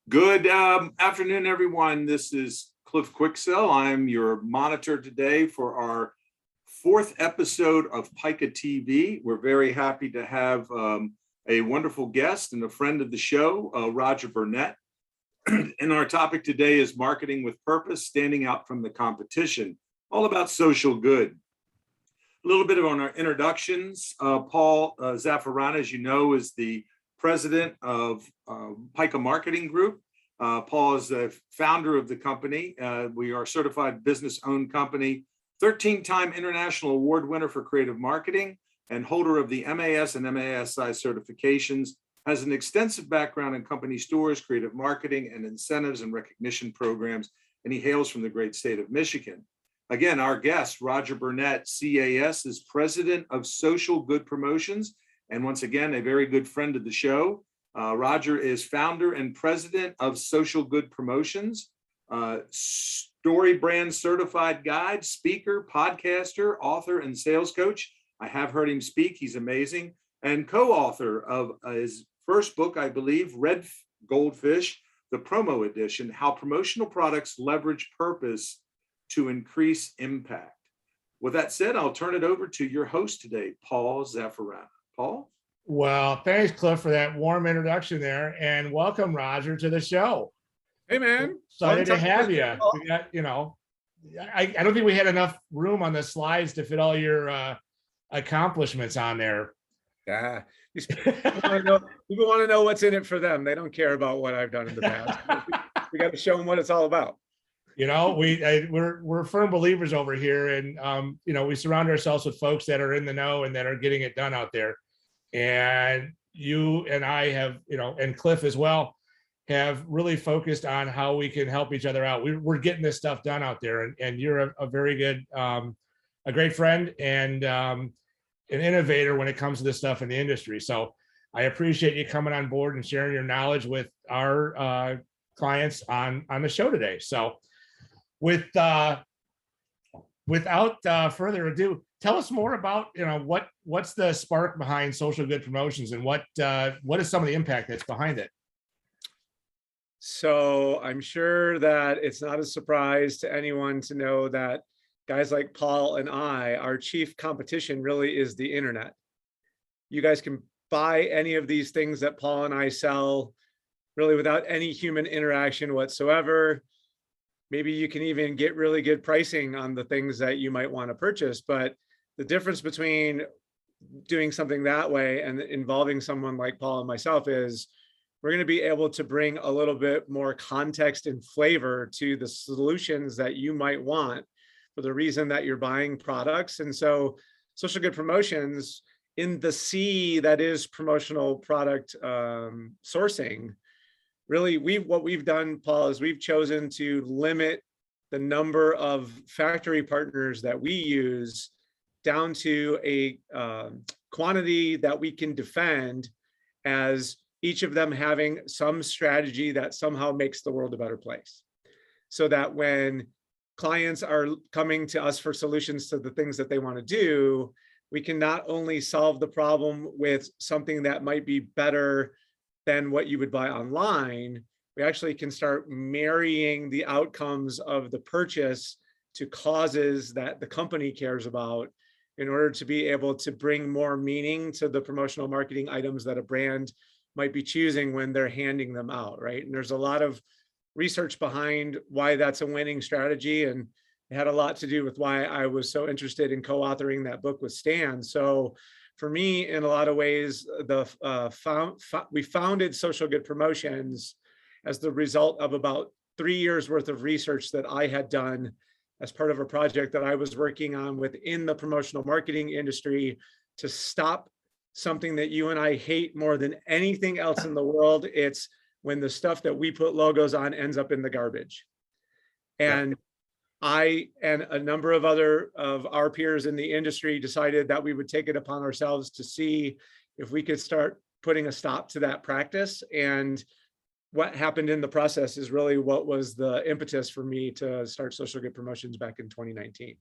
Good afternoon, everyone. This is Cliff Quicksell. I'm your monitor today for our fourth episode of Pica TV. We're very happy to have a wonderful guest and a friend of the show, Roger Burnett. And our topic today is marketing with purpose, standing out from the competition, all about social good. A little bit on our introductions. Paul Zaffarana, as you know, is the president of Pica Marketing Group. Paul is the founder of the company. We are a certified business-owned company, 13-time international award winner for creative marketing, and holder of the MAS and MASI certifications. Has an extensive background in company stores, creative marketing, and incentives and recognition programs, and he hails from the great state of Michigan. Again, our guest, Roger Burnett, CAS, is president of Social Good Promotions, and once again, a very good friend of the show. Roger is founder and president of Social Good Promotions, story brand certified guide, speaker, podcaster, author, and sales coach. I have heard him speak. He's amazing. And co-author of his first book, I believe, Red Goldfish, the promo edition, How Promotional Products Leverage Purpose to Increase Impact. With that said, I'll turn it over to your host today, Paul Zaffarana. Paul? Well, thanks, Cliff, for that warm introduction there, and welcome, Roger, to the show. Hey, man. Excited to have you. We got, I don't think we had enough room on the slides to fit all your accomplishments on there. Yeah. People want to know what's in it for them. They don't care about what I've done in the past. We got to show them what it's all about. We're firm believers over here, and we surround ourselves with folks that are in the know and that are getting it done out there. And you and I have, and Cliff as well, have really focused on how we can help each other out. We're getting this stuff done out there, and you're a very good, a great friend and an innovator when it comes to this stuff in the industry. So I appreciate you coming on board and sharing your knowledge with our clients on the show today. So without further ado, tell us more about what's the spark behind Social Good Promotions, and what is some of the impact that's behind it. So I'm sure that it's not a surprise to anyone to know that guys like Paul and I, our chief competition really is the internet. You guys can buy any of these things that Paul and I sell really without any human interaction whatsoever. Maybe you can even get really good pricing on the things that you might want to purchase. But the difference between doing something that way and involving someone like Paul and myself is we're going to be able to bring a little bit more context and flavor to the solutions that you might want for the reason that you're buying products. And so Social Good Promotions, in the C that is promotional product sourcing, really, what we've done, Paul, is we've chosen to limit the number of factory partners that we use down to a quantity that we can defend, as each of them having some strategy that somehow makes the world a better place. So that when clients are coming to us for solutions to the things that they want to do, we can not only solve the problem with something that might be better than what you would buy online, we actually can start marrying the outcomes of the purchase to causes that the company cares about in order to be able to bring more meaning to the promotional marketing items that a brand might be choosing when they're handing them out, right? And there's a lot of research behind why that's a winning strategy, and it had a lot to do with why I was so interested in co-authoring that book with Stan. So for me, in a lot of ways, we founded Social Good Promotions as the result of about 3 years worth of research that I had done as part of a project that I was working on within the promotional marketing industry to stop something that you and I hate more than anything else in the world. It's when the stuff that we put logos on ends up in the garbage. And I and a number of other of our peers in the industry decided that we would take it upon ourselves to see if we could start putting a stop to that practice. And what happened in the process is really what was the impetus for me to start Social Good Promotions back in 2019.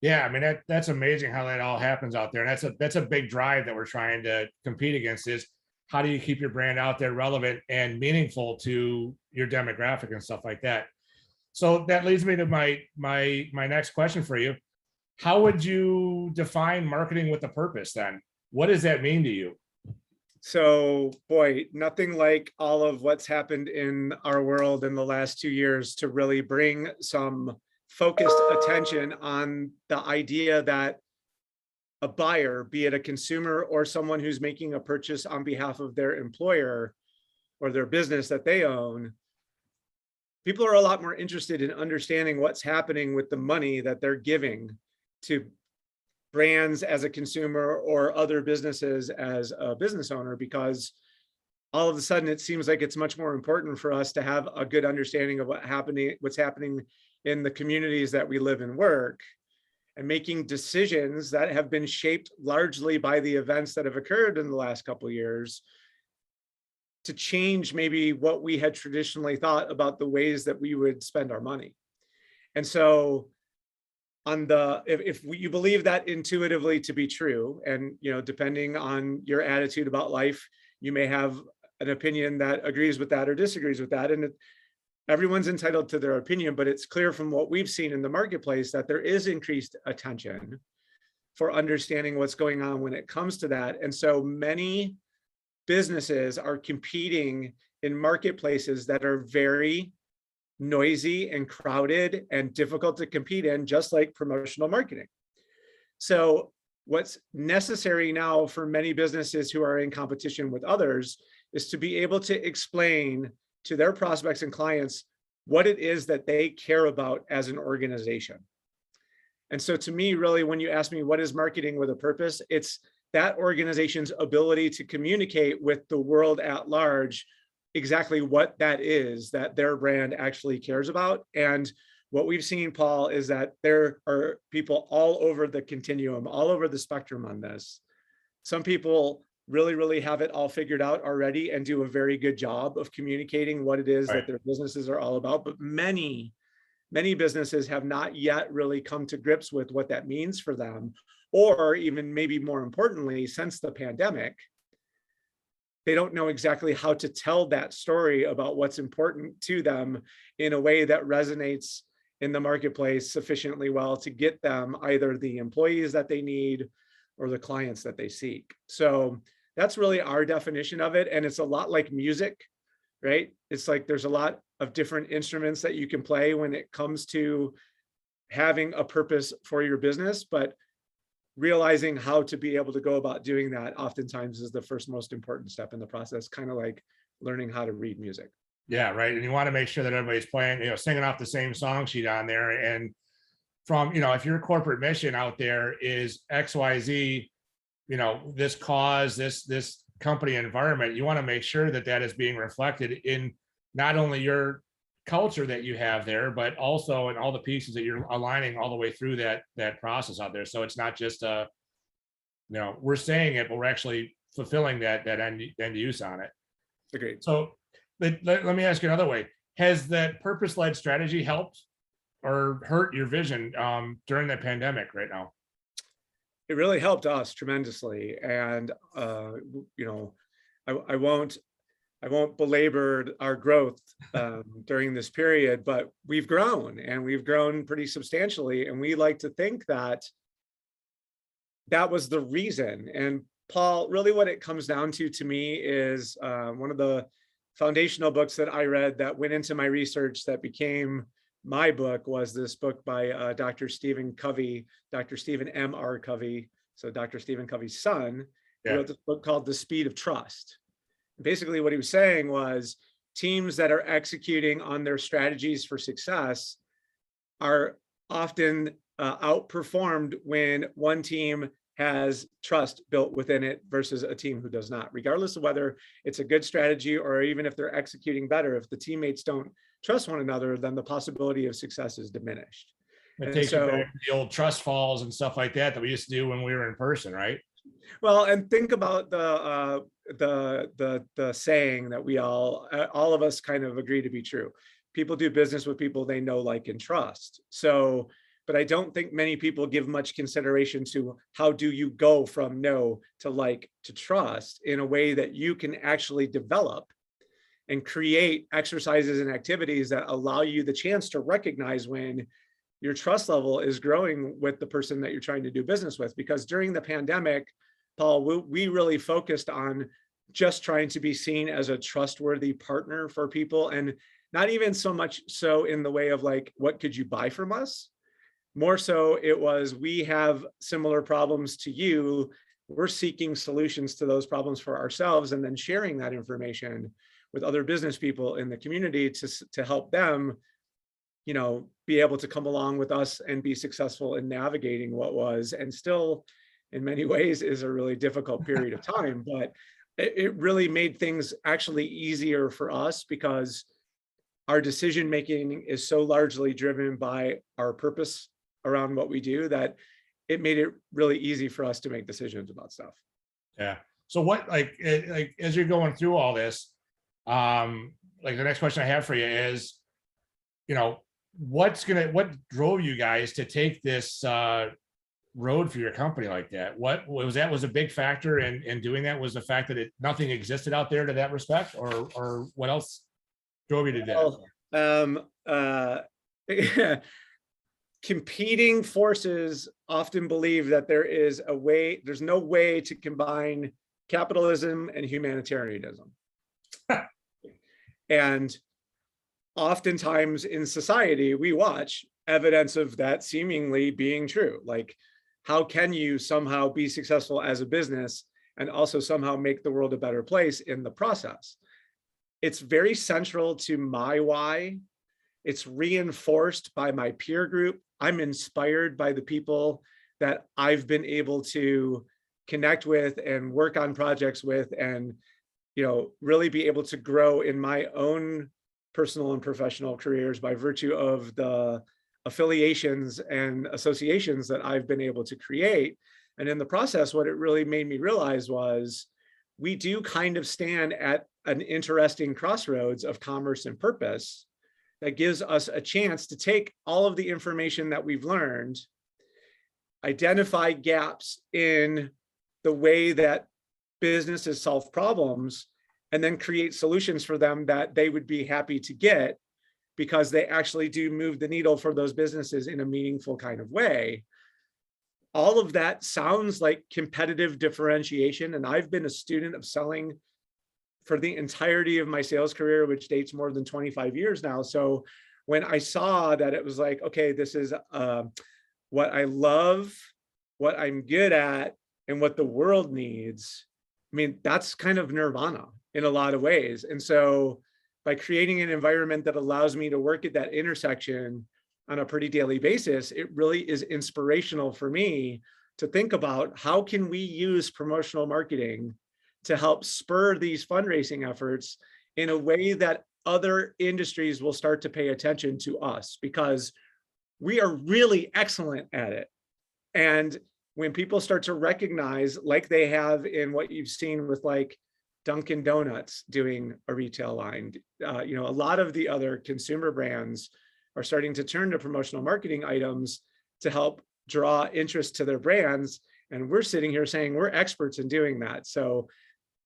Yeah, I mean, that's amazing how that all happens out there. And that's a big drive that we're trying to compete against, is how do you keep your brand out there relevant and meaningful to your demographic and stuff like that. So that leads me to my next question for you. How would you define marketing with a purpose then? What does that mean to you? So, boy, nothing like all of what's happened in our world in the last 2 years to really bring some focused attention on the idea that a buyer, be it a consumer or someone who's making a purchase on behalf of their employer or their business that they own, people are a lot more interested in understanding what's happening with the money that they're giving to brands as a consumer or other businesses as a business owner, because all of a sudden it seems like it's much more important for us to have a good understanding of what's happening in the communities that we live and work, and making decisions that have been shaped largely by the events that have occurred in the last couple of years to change maybe what we had traditionally thought about the ways that we would spend our money. And so if you believe that intuitively to be true, and depending on your attitude about life, you may have an opinion that agrees with that or disagrees with that, and everyone's entitled to their opinion, but it's clear from what we've seen in the marketplace that there is increased attention for understanding what's going on when it comes to that. And so many businesses are competing in marketplaces that are very noisy and crowded and difficult to compete in, just like promotional marketing. So what's necessary now for many businesses who are in competition with others is to be able to explain to their prospects and clients what it is that they care about as an organization. And so to me, really, when you ask me what is marketing with a purpose, it's that organization's ability to communicate with the world at large exactly what that is that their brand actually cares about. And what we've seen, Paul, is that there are people all over the continuum, all over the spectrum on this. Some people really, really have it all figured out already and do a very good job of communicating what it is that their businesses are all about. But many, many businesses have not yet really come to grips with what that means for them, or even maybe more importantly, since the pandemic, they don't know exactly how to tell that story about what's important to them in a way that resonates in the marketplace sufficiently well to get them either the employees that they need or the clients that they seek. So that's really our definition of it. And it's a lot like music, right? It's like there's a lot of different instruments that you can play when it comes to having a purpose for your business, but realizing how to be able to go about doing that oftentimes is the first most important step in the process, kind of like learning how to read music. Yeah, right. And you want to make sure that everybody's playing, singing off the same song sheet on there. And from, if your corporate mission out there is XYZ, this cause, this company environment, you want to make sure that that is being reflected in not only your culture that you have there, but also in all the pieces that you're aligning all the way through that process out there. So it's not just we're saying it, but we're actually fulfilling that end use on it. Agreed. So let me ask you another way. Has that purpose-led strategy helped or hurt your vision during the pandemic right now? It really helped us tremendously. And I won't belabor our growth during this period, but we've grown, and we've grown pretty substantially. And we like to think that that was the reason. And Paul, really what it comes down to me is one of the foundational books that I read that went into my research that became my book was this book by Dr. Stephen Covey, Dr. Stephen M.R. Covey. So Dr. Stephen Covey's son. He wrote this book called The Speed of Trust. Basically what he was saying was teams that are executing on their strategies for success are often outperformed when one team has trust built within it versus a team who does not, regardless of whether it's a good strategy or even if they're executing better. If the teammates don't trust one another, then the possibility of success is diminished. It takes you back to the old trust falls and stuff like that we used to do when we were in person, right? Well, and think about the saying that we all of us kind of agree to be true. People do business with people they know, like, and trust. So but I don't think many people give much consideration to how do you go from know to like to trust in a way that you can actually develop and create exercises and activities that allow you the chance to recognize when your trust level is growing with the person that you're trying to do business with. Because during the pandemic, Paul, we really focused on just trying to be seen as a trustworthy partner for people, and not even so much so in the way of like, what could you buy from us? More so it was, we have similar problems to you. We're seeking solutions to those problems for ourselves, and then sharing that information with other business people in the community to help them, you know, be able to come along with us and be successful in navigating what was, and still in many ways is a really difficult period of time. But it really made things actually easier for us, because our decision making is so largely driven by our purpose around what we do, that it made it really easy for us to make decisions about stuff. Yeah. So what, like as you're going through all this, like the next question I have for you is, you know, what drove you guys to take this road for your company like that? What was a big factor in doing that? Was the fact that nothing existed out there to that respect, or what else drove you to do it? Well, competing forces often believe that there's no way to combine capitalism and humanitarianism. And oftentimes in society, we watch evidence of that seemingly being true. Like, how can you somehow be successful as a business and also somehow make the world a better place in the process? It's very central to my why. It's reinforced by my peer group. I'm inspired by the people that I've been able to connect with and work on projects with, and, you know, really be able to grow in my own personal and professional careers by virtue of the affiliations and associations that I've been able to create. And in the process, what it really made me realize was, we do kind of stand at an interesting crossroads of commerce and purpose that gives us a chance to take all of the information that we've learned, identify gaps in the way that businesses solve problems, and then create solutions for them that they would be happy to get, because they actually do move the needle for those businesses in a meaningful kind of way. All of that sounds like competitive differentiation. And I've been a student of selling for the entirety of my sales career, which dates more than 25 years now. So when I saw that, it was like, okay, this is what I love, what I'm good at, and what the world needs. I mean, that's kind of nirvana in a lot of ways. And so by creating an environment that allows me to work at that intersection on a pretty daily basis, it really is inspirational for me to think about, how can we use promotional marketing to help spur these fundraising efforts in a way that other industries will start to pay attention to us, because we are really excellent at it. And when people start to recognize, like they have in what you've seen with like Dunkin' Donuts doing a retail line, you know, a lot of the other consumer brands are starting to turn to promotional marketing items to help draw interest to their brands. And we're sitting here saying we're experts in doing that. So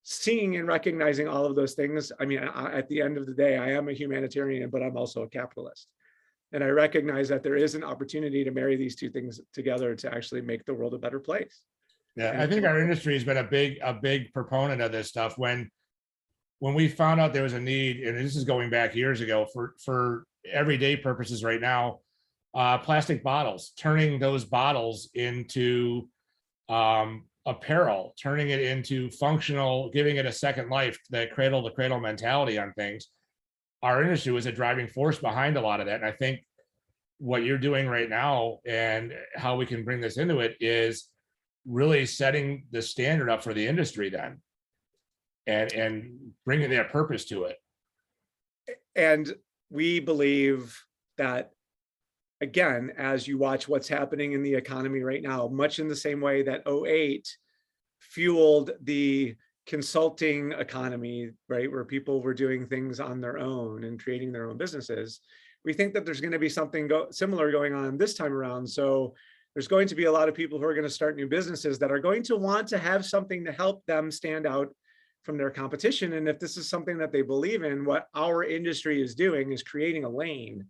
seeing and recognizing all of those things, I mean, at the end of the day, I am a humanitarian, but I'm also a capitalist. And I recognize that there is an opportunity to marry these two things together to actually make the world a better place. Yeah, I think our industry has been a big proponent of this stuff. When we found out there was a need, and this is going back years ago, for everyday purposes right now, plastic bottles, turning those bottles into apparel, turning it into functional, giving it a second life, that cradle to cradle mentality on things. Our industry was a driving force behind a lot of that. And I think what you're doing right now and how we can bring this into it is really setting the standard up for the industry then, and bringing their purpose to it. And we believe that, again, as you watch what's happening in the economy right now, much in the same way that 2008 fueled the consulting economy, right, where people were doing things on their own and creating their own businesses, we think that there's going to be something similar going on this time around. So there's going to be a lot of people who are going to start new businesses that are going to want to have something to help them stand out from their competition. And if this is something that they believe in, what our industry is doing is creating a lane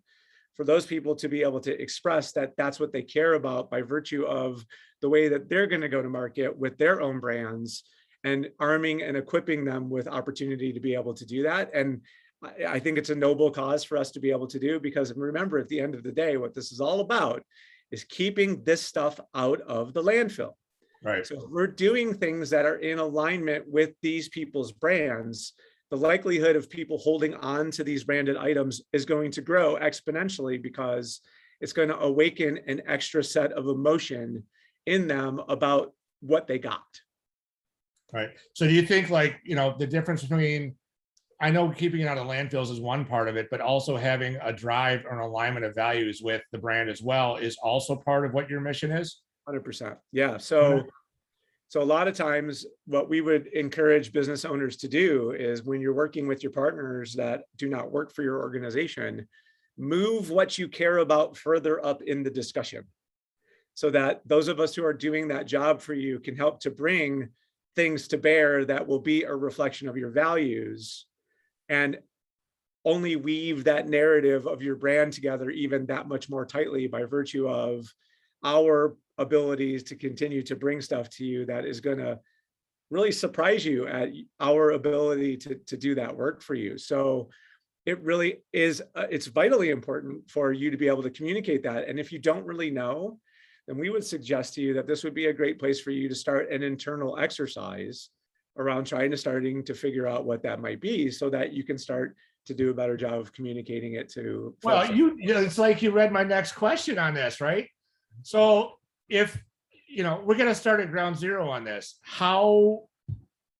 for those people to be able to express that that's what they care about by virtue of the way that they're going to go to market with their own brands, and arming and equipping them with opportunity to be able to do that. And I think it's a noble cause for us to be able to do, because remember, at the end of the day, what this is all about is keeping this stuff out of the landfill. Right. So if we're doing things that are in alignment with these people's brands, the likelihood of people holding on to these branded items is going to grow exponentially, because it's going to awaken an extra set of emotion in them about what they got. Right. So do you think, like, the difference between, I know keeping it out of landfills is one part of it, but also having a drive or an alignment of values with the brand as well is also part of what your mission is? 100%. Yeah. So a lot of times what we would encourage business owners to do is, when you're working with your partners that do not work for your organization, move what you care about further up in the discussion, so that those of us who are doing that job for you can help to bring things to bear that will be a reflection of your values, and only weave that narrative of your brand together even that much more tightly by virtue of our abilities to continue to bring stuff to you that is going to really surprise you at our ability to do that work for you. So it really is, it's vitally important for you to be able to communicate that. And if you don't really know, then we would suggest to you that this would be a great place for you to start an internal exercise around starting to figure out what that might be, so that you can start to do a better job of communicating it to folks. Well, it's like you read my next question on this, right? So if, we're going to start at ground zero on this, how,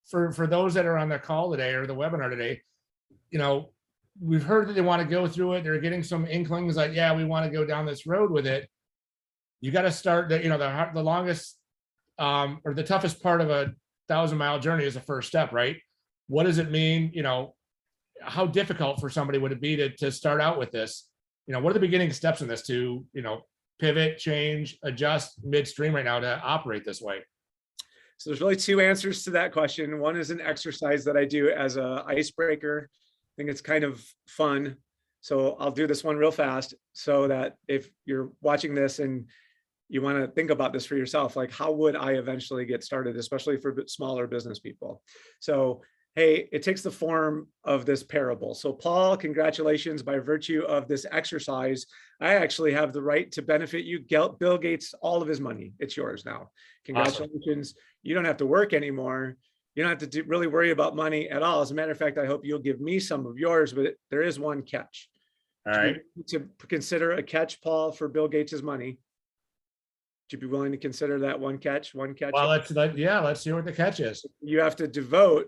for those that are on the call today or the webinar today, we've heard that they want to go through it. They're getting some inklings like, yeah, we want to go down this road with it. You got to start the longest or the toughest part of a 1,000-mile journey is the first step, right? What does it mean? How difficult for somebody would it be to start out with this? What are the beginning steps in this to, pivot, change, adjust midstream right now to operate this way? So there's really two answers to that question. One is an exercise that I do as an icebreaker. I think it's kind of fun. So I'll do this one real fast, so that if you're watching this and you want to think about this for yourself, like, how would I eventually get started, especially for smaller business people? So, hey, it takes the form of this parable. So Paul, congratulations, by virtue of this exercise, I actually have the right to benefit you. Bill Gates, all of his money, it's yours now. Congratulations. Awesome. You don't have to work anymore. You don't have to really worry about money at all. As a matter of fact, I hope you'll give me some of yours, but there is one catch. All right. To consider a catch, Paul, for Bill Gates's money. Would you be willing to consider that one catch? Well, let's see what the catch is. You have to devote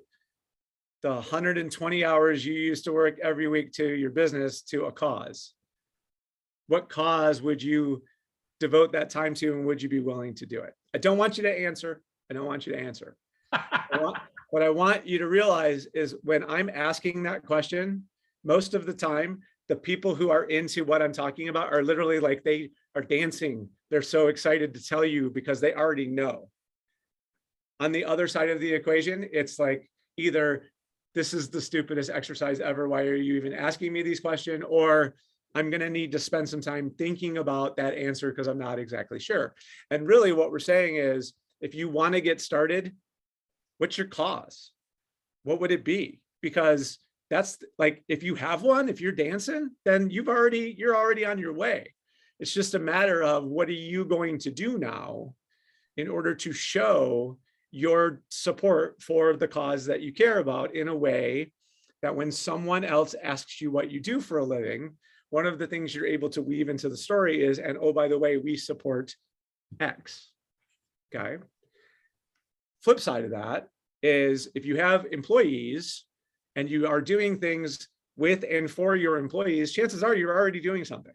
the 120 hours you used to work every week to your business to a cause. What cause would you devote that time to, and would you be willing to do it? I don't want you to answer. What I want you to realize is, when I'm asking that question, most of the time, the people who are into what I'm talking about are literally like, they are dancing. They're so excited to tell you because they already know. On the other side of the equation, it's like, either this is the stupidest exercise ever, why are you even asking me these questions? Or I'm going to need to spend some time thinking about that answer because I'm not exactly sure. And really what we're saying is, if you want to get started, what's your cause? What would it be? Because that's like, if you have one, if you're dancing, then you're already on your way. It's just a matter of, what are you going to do now in order to show your support for the cause that you care about, in a way that when someone else asks you what you do for a living, one of the things you're able to weave into the story is, and oh, by the way, we support X. Okay. Flip side of that is, if you have employees and you are doing things with and for your employees, chances are you're already doing something.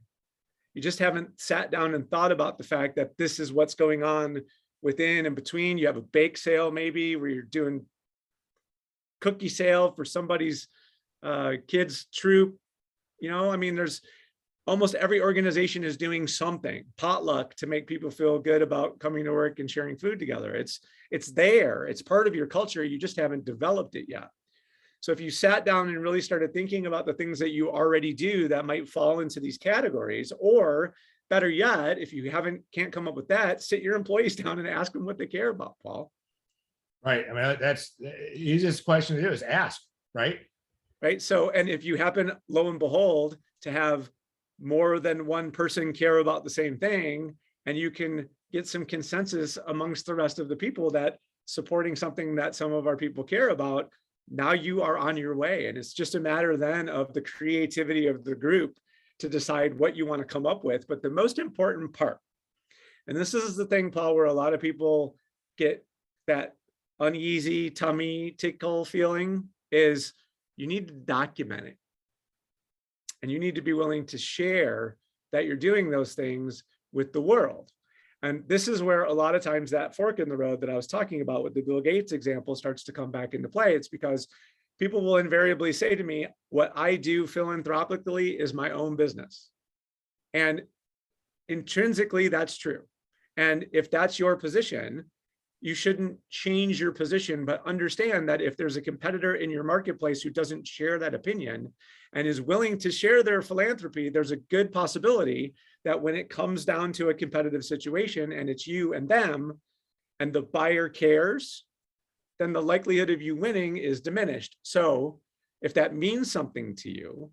You just haven't sat down and thought about the fact that this is what's going on within and between. You have a bake sale maybe, where you're doing cookie sale for somebody's kids' troop. There's almost every organization is doing something, potluck, to make people feel good about coming to work and sharing food together. It's there, it's part of your culture. You just haven't developed it yet. So if you sat down and really started thinking about the things that you already do that might fall into these categories, or better yet, if you can't come up with that, sit your employees down and ask them what they care about, Paul. Right. I mean, that's the easiest question to do is ask, right? Right. So, and if you happen, lo and behold, to have more than one person care about the same thing, and you can get some consensus amongst the rest of the people that supporting something that some of our people care about, now you are on your way. And it's just a matter then of the creativity of the group to decide what you want to come up with. But the most important part, and this is the thing, Paul, where a lot of people get that uneasy tummy tickle feeling, is you need to document it. And you need to be willing to share that you're doing those things with the world. And this is where a lot of times that fork in the road that I was talking about with the Bill Gates example starts to come back into play. It's because people will invariably say to me, what I do philanthropically is my own business. And intrinsically, that's true. And if that's your position, you shouldn't change your position, but understand that if there's a competitor in your marketplace who doesn't share that opinion and is willing to share their philanthropy, there's a good possibility that when it comes down to a competitive situation and it's you and them, and the buyer cares, then the likelihood of you winning is diminished. So if that means something to you,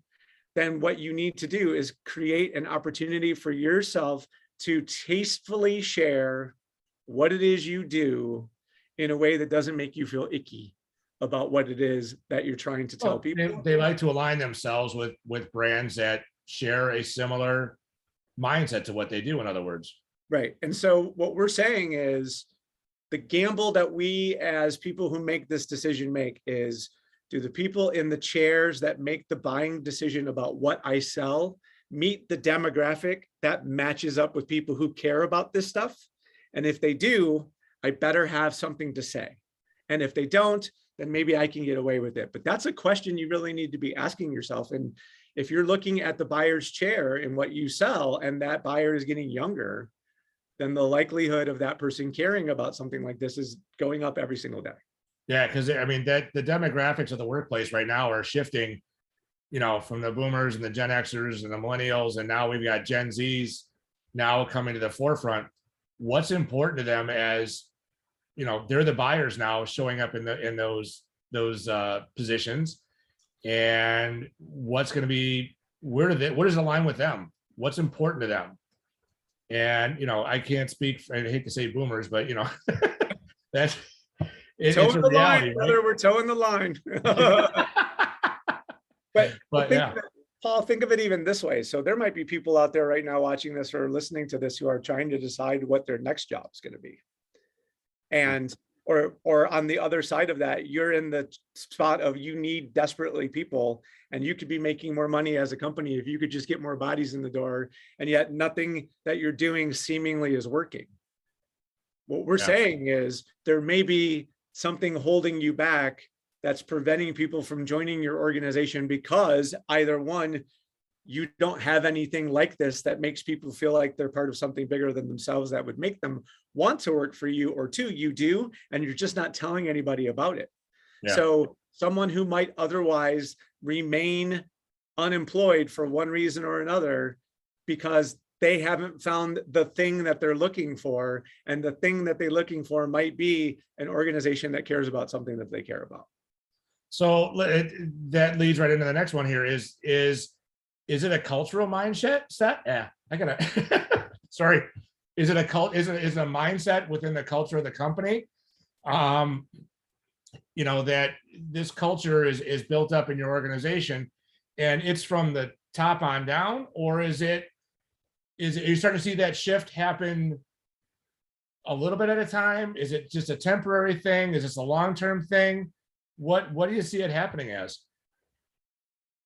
then what you need to do is create an opportunity for yourself to tastefully share what it is you do in a way that doesn't make you feel icky about what it is that you're trying to tell people. They like to align themselves with brands that share a similar mindset to what they do, in other words. Right. And so what we're saying is the gamble that we as people who make this decision make is, do the people in the chairs that make the buying decision about what I sell meet the demographic that matches up with people who care about this stuff? And if they do, I better have something to say. And if they don't, then maybe I can get away with it. But that's a question you really need to be asking yourself. And if you're looking at the buyer's chair in what you sell, and that buyer is getting younger, then the likelihood of that person caring about something like this is going up every single day. Yeah, because I mean, that the demographics of the workplace right now are shifting, from the boomers and the Gen Xers and the millennials, and now we've got Gen Zs now coming to the forefront. What's important to them, as they're the buyers now showing up in those positions, and what's going to be, where does it align with them? What's important to them? And I can't speak, I hate to say boomers, but that's it's a reality, line, brother, right? We're towing the line. but yeah. Paul, think of it even this way. So there might be people out there right now watching this or listening to this who are trying to decide what their next job is going to be. And, or on the other side of that, you're in the spot of you need desperately people, and you could be making more money as a company if you could just get more bodies in the door, and yet nothing that you're doing seemingly is working. What we're saying is there may be something holding you back that's preventing people from joining your organization, because either one, you don't have anything like this that makes people feel like they're part of something bigger than themselves that would make them want to work for you, or two, you do, and you're just not telling anybody about it. Yeah. So someone who might otherwise remain unemployed for one reason or another because they haven't found the thing that they're looking for, and the thing that they're looking for might be an organization that cares about something that they care about. So that leads right into the next one here. Is it a cultural mindset set? Yeah, I gotta sorry. Is it a mindset within the culture of the company? That this culture is built up in your organization, and it's from the top on down, or is you starting to see that shift happen a little bit at a time? Is it just a temporary thing? Is this a long-term thing? What do you see it happening as?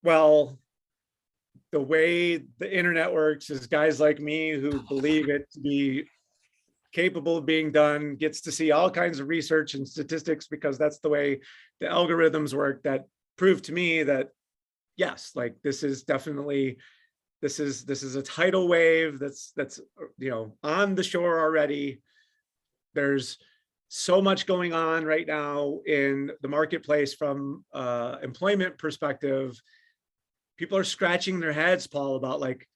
Well, the way the internet works is guys like me who believe it to be capable of being done gets to see all kinds of research and statistics, because that's the way the algorithms work, that prove to me that yes, like this is definitely This is a tidal wave that's on the shore already. There's so much going on right now in the marketplace from employment perspective. People are scratching their heads, Paul, about like,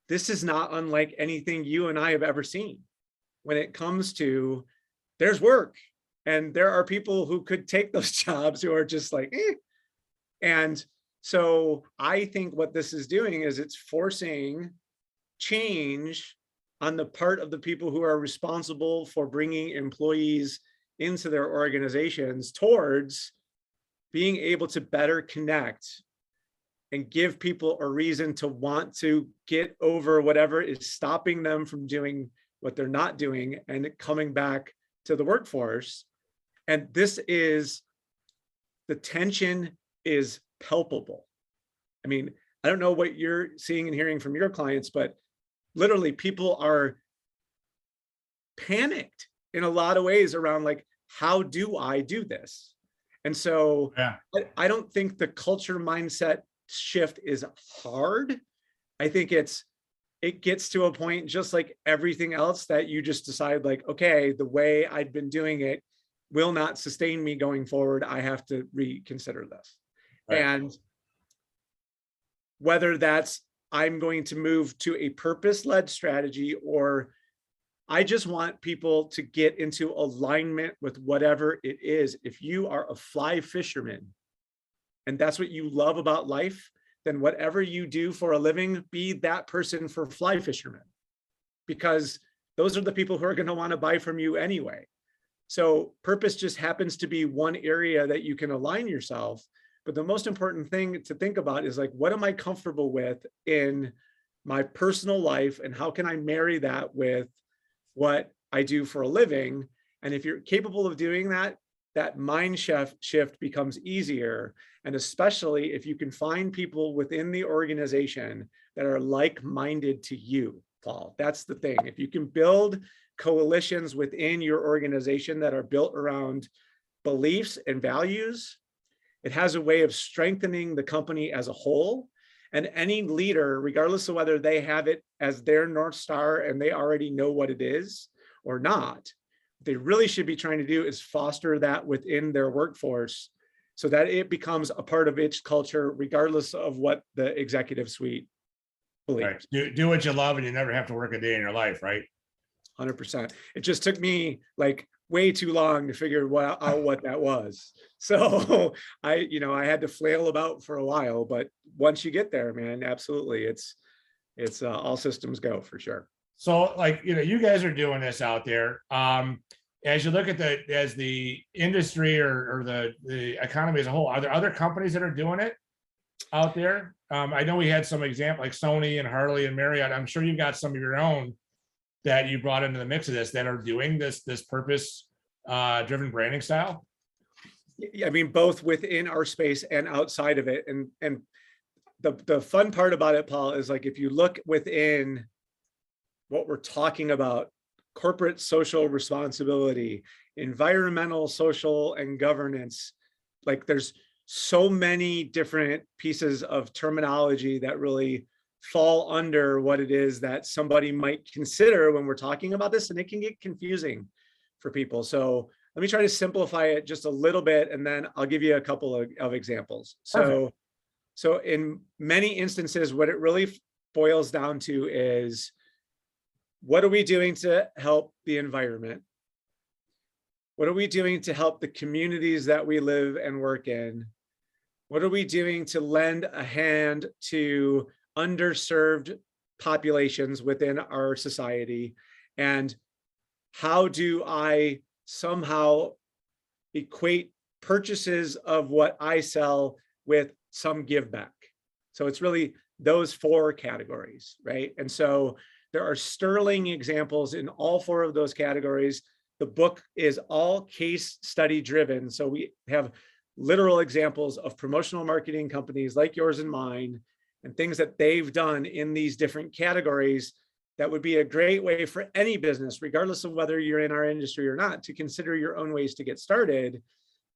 this is not unlike anything you and I have ever seen. When it comes to, there's work, and there are people who could take those jobs who are just like, eh. And so I think what this is doing is it's forcing change on the part of the people who are responsible for bringing employees into their organizations towards being able to better connect and give people a reason to want to get over whatever is stopping them from doing what they're not doing and coming back to the workforce. And this is, the tension is palpable. I mean, I don't know what you're seeing and hearing from your clients, but literally people are panicked in a lot of ways around like, how do I do this? And so Yeah. I don't think the culture mindset shift is hard. I think it gets to a point, just like everything else, that you just decide like, okay, the way I've been doing it will not sustain me going forward. I have to reconsider this. Right. And whether that's, I'm going to move to a purpose-led strategy, or I just want people to get into alignment with whatever it is. If you are a fly fisherman and that's what you love about life, then whatever you do for a living, be that person for fly fishermen, because those are the people who are going to want to buy from you anyway. So purpose just happens to be one area that you can align yourself. But the most important thing to think about is like, what am I comfortable with in my personal life, and how can I marry that with what I do for a living? And if you're capable of doing that, that mind shift becomes easier. And especially if you can find people within the organization that are like-minded to you, Paul, that's the thing. If you can build coalitions within your organization that are built around beliefs and values, it has a way of strengthening the company as a whole. And any leader, regardless of whether they have it as their North Star and they already know what it is or not, what they really should be trying to do is foster that within their workforce so that it becomes a part of its culture, regardless of what the executive suite believes. Right. Do what you love, and you never have to work a day in your life, right? 100%. It just took me like way too long to figure out what that was. So I had to flail about for a while, but once you get there, man, absolutely. It's all systems go for sure. So like, you guys are doing this out there. As you look at the industry or the economy as a whole, are there other companies that are doing it out there? I know we had some example like Sony and Harley and Marriott. I'm sure you've got some of your own that you brought into the mix of this that are doing this purpose driven branding style. I mean, both within our space and outside of it. And the fun part about it, Paul, is like, if you look within what we're talking about, corporate social responsibility, environmental, social, and governance, like there's so many different pieces of terminology that really fall under what it is that somebody might consider when we're talking about this, and it can get confusing for people. So let me try to simplify it just a little bit, and then I'll give you a couple of examples. So in many instances, what it really boils down to is, what are we doing to help the environment? What are we doing to help the communities that we live and work in? What are we doing to lend a hand to underserved populations within our society? And how do I somehow equate purchases of what I sell with some give back? So it's really those four categories, right? And so there are sterling examples in all four of those categories. The book is all case study driven. So we have literal examples of promotional marketing companies like yours and mine, and things that they've done in these different categories that would be a great way for any business, regardless of whether you're in our industry or not, to consider your own ways to get started.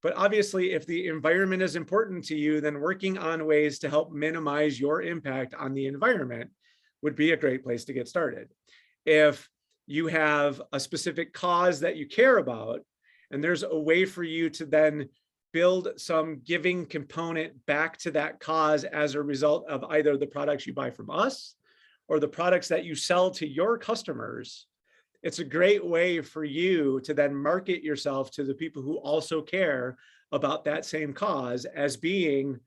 But obviously, if the environment is important to you, then working on ways to help minimize your impact on the environment, would be a great place to get started. If you have a specific cause that you care about, and there's a way for you to then build some giving component back to that cause as a result of either the products you buy from us or the products that you sell to your customers, it's a great way for you to then market yourself to the people who also care about that same cause as being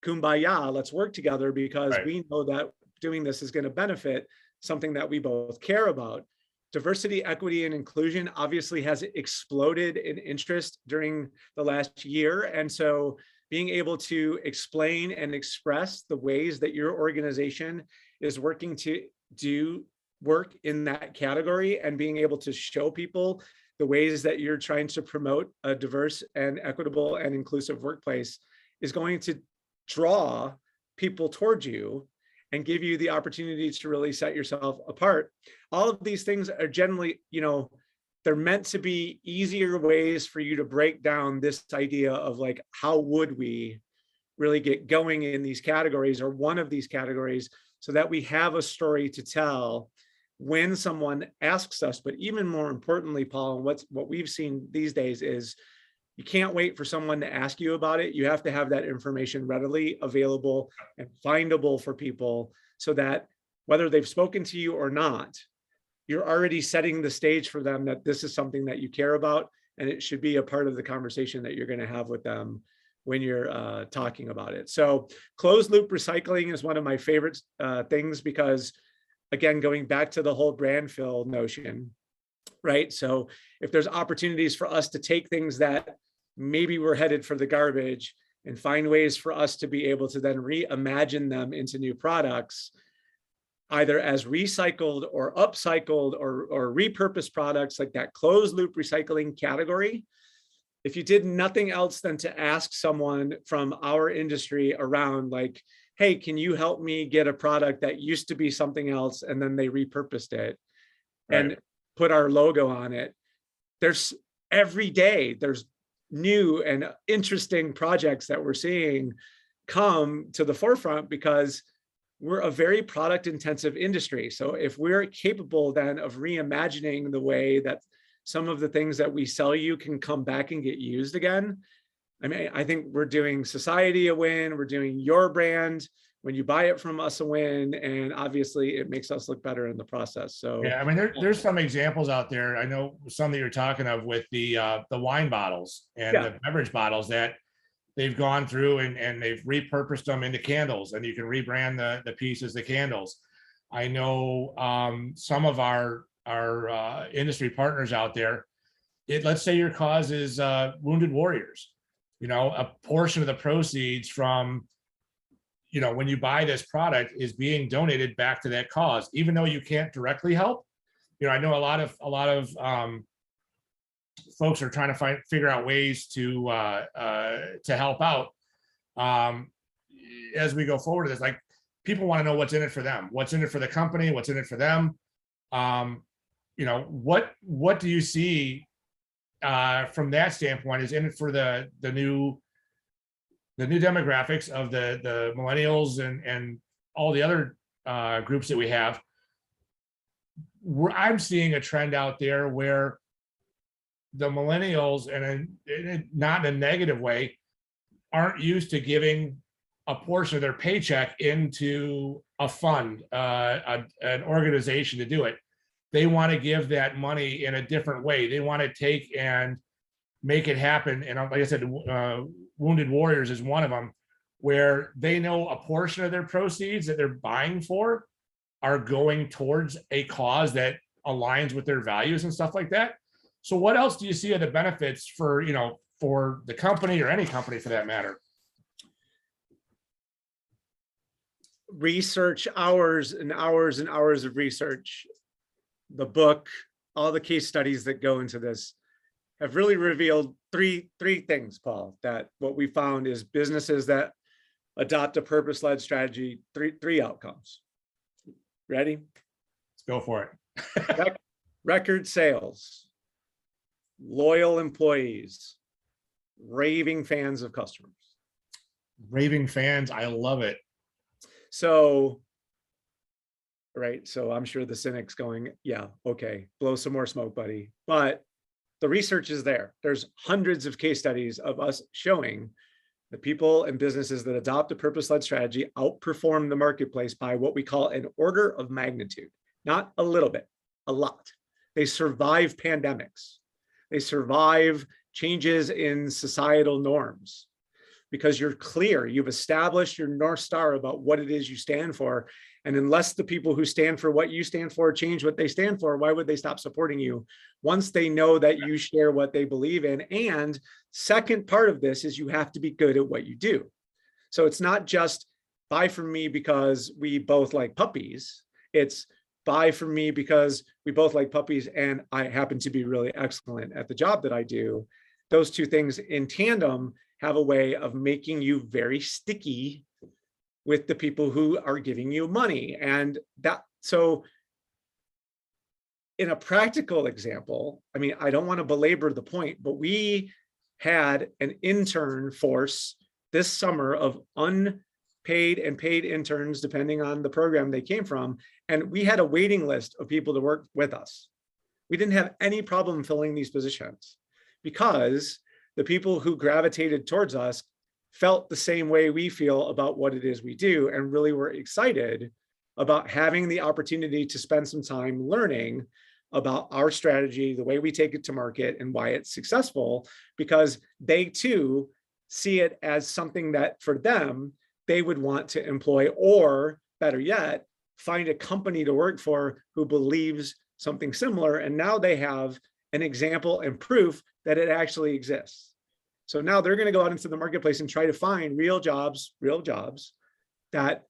kumbaya, let's work together because Right. we know that doing this is going to benefit something that we both care about. Diversity, equity, and inclusion obviously has exploded in interest during the last year. And so being able to explain and express the ways that your organization is working to do work in that category and being able to show people the ways that you're trying to promote a diverse and equitable and inclusive workplace is going to draw people towards you and give you the opportunity to really set yourself apart. All of these things are generally, they're meant to be easier ways for you to break down this idea of like, how would we really get going in these categories or one of these categories so that we have a story to tell when someone asks us. But even more importantly, Paul, and what we've seen these days is you can't wait for someone to ask you about it. You have to have that information readily available and findable for people so that whether they've spoken to you or not, you're already setting the stage for them that this is something that you care about, and it should be a part of the conversation that you're going to have with them when you're talking about it. So closed loop recycling is one of my favorite things because, again, going back to the whole brand fill notion, right? So if there's opportunities for us to take things that maybe we're headed for the garbage and find ways for us to be able to then reimagine them into new products, either as recycled or upcycled or repurposed products, like that closed loop recycling category. If you did nothing else than to ask someone from our industry around like, hey, can you help me get a product that used to be something else and then they repurposed it and put our logo on it? There's every day, there's new and interesting projects that we're seeing come to the forefront because we're a very product intensive industry. So if we're capable then of reimagining the way that some of the things that we sell you can come back and get used again, I mean, I think we're doing society a win, we're doing your brand, when you buy it from us a win, and obviously it makes us look better in the process. So yeah, I mean, there's some examples out there. I know some that you're talking of with the wine bottles and the beverage bottles that they've gone through and they've repurposed them into candles, and you can rebrand the pieces, the candles. I know some of our industry partners out there. Let's say your cause is wounded warriors. A portion of the proceeds from when you buy this product is being donated back to that cause, even though you can't directly help. I know a lot of folks are trying to figure out ways to help out as we go forward. It's like people want to know what's in it for them, what's in it for the company, what's in it for them. What do you see from that standpoint is in it for the new demographics of the millennials and all the other groups that we have? I'm seeing a trend out there where the millennials, and not in a negative way, aren't used to giving a portion of their paycheck into a fund, an organization to do it. They want to give that money in a different way. They want to take and make it happen. And like I said, Wounded Warriors is one of them, where they know a portion of their proceeds that they're buying for are going towards a cause that aligns with their values and stuff like that. So what else do you see are the benefits for the company or any company for that matter? Research, hours and hours and hours of research. The book, all the case studies that go into this have really revealed three things, Paul, that what we found is businesses that adopt a purpose-led strategy, three outcomes. Ready? Let's go for it. Record sales, loyal employees, raving fans of customers. Raving fans, I love it. So right? So I'm sure the cynic's going, yeah, okay, blow some more smoke, buddy. But the research is there. There's hundreds of case studies of us showing the people and businesses that adopt a purpose-led strategy outperform the marketplace by what we call an order of magnitude, not a little bit, a lot. They survive pandemics. They survive changes in societal norms because you're clear, you've established your North Star about what it is you stand for. And unless the people who stand for what you stand for change what they stand for, why would they stop supporting you once they know that you share what they believe in? And second part of this is you have to be good at what you do. So it's not just buy from me because we both like puppies. It's buy from me because we both like puppies and I happen to be really excellent at the job that I do. Those two things in tandem have a way of making you very sticky with the people who are giving you money. And that, so in a practical example, I mean, I don't want to belabor the point, but we had an intern force this summer of unpaid and paid interns, depending on the program they came from. And we had a waiting list of people to work with us. We didn't have any problem filling these positions because the people who gravitated towards us felt the same way we feel about what it is we do and really were excited about having the opportunity to spend some time learning about our strategy, the way we take it to market and why it's successful, because they too see it as something that for them, they would want to employ, or better yet, find a company to work for who believes something similar. And now they have an example and proof that it actually exists. So now they're going to go out into the marketplace and try to find real jobs that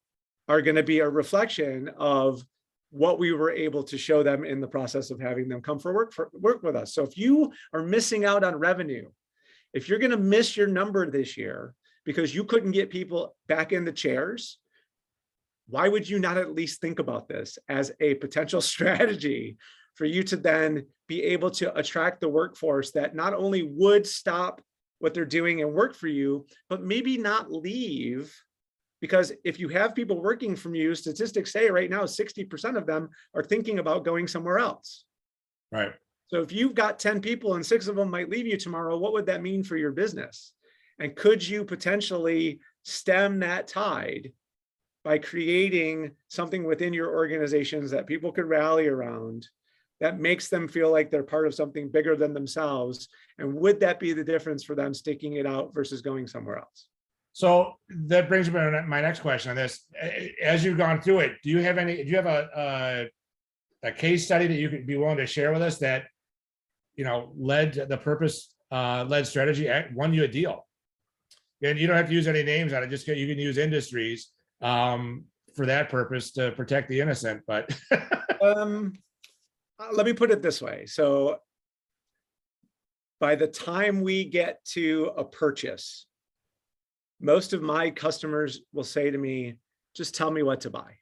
are going to be a reflection of what we were able to show them in the process of having them come for work with us. So if you are missing out on revenue, if you're going to miss your number this year because you couldn't get people back in the chairs, why would you not at least think about this as a potential strategy for you to then be able to attract the workforce that not only would stop what they're doing and work for you, but maybe not leave? Because if you have people working from you, statistics say right now, 60% of them are thinking about going somewhere else. Right. So if you've got 10 people and 6 of them might leave you tomorrow, what would that mean for your business? And could you potentially stem that tide by creating something within your organizations that people could rally around that makes them feel like they're part of something bigger than themselves? And would that be the difference for them sticking it out versus going somewhere else? So that brings me to my next question on this. As you've gone through it, do you have a case study that you could be willing to share with us that, you know, led the purpose led strategy won you a deal? And you don't have to use any names on it. Just you can use industries for that purpose to protect the innocent. But let me put it this way. So by the time we get to a purchase, most of my customers will say to me, just tell me what to buy,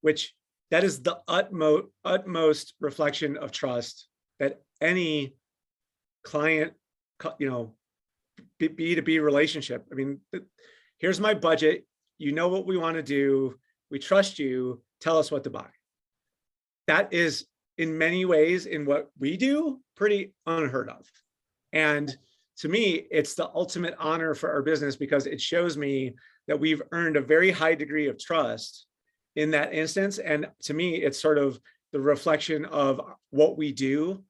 which that is the utmost reflection of trust that any client, you know, B2B relationship. I mean, here's my budget. You know what we want to do. We trust you. Tell us what to buy. That is in many ways in what we do pretty unheard of. And to me, it's the ultimate honor for our business because it shows me that we've earned a very high degree of trust in that instance. And to me, it's sort of the reflection of what we do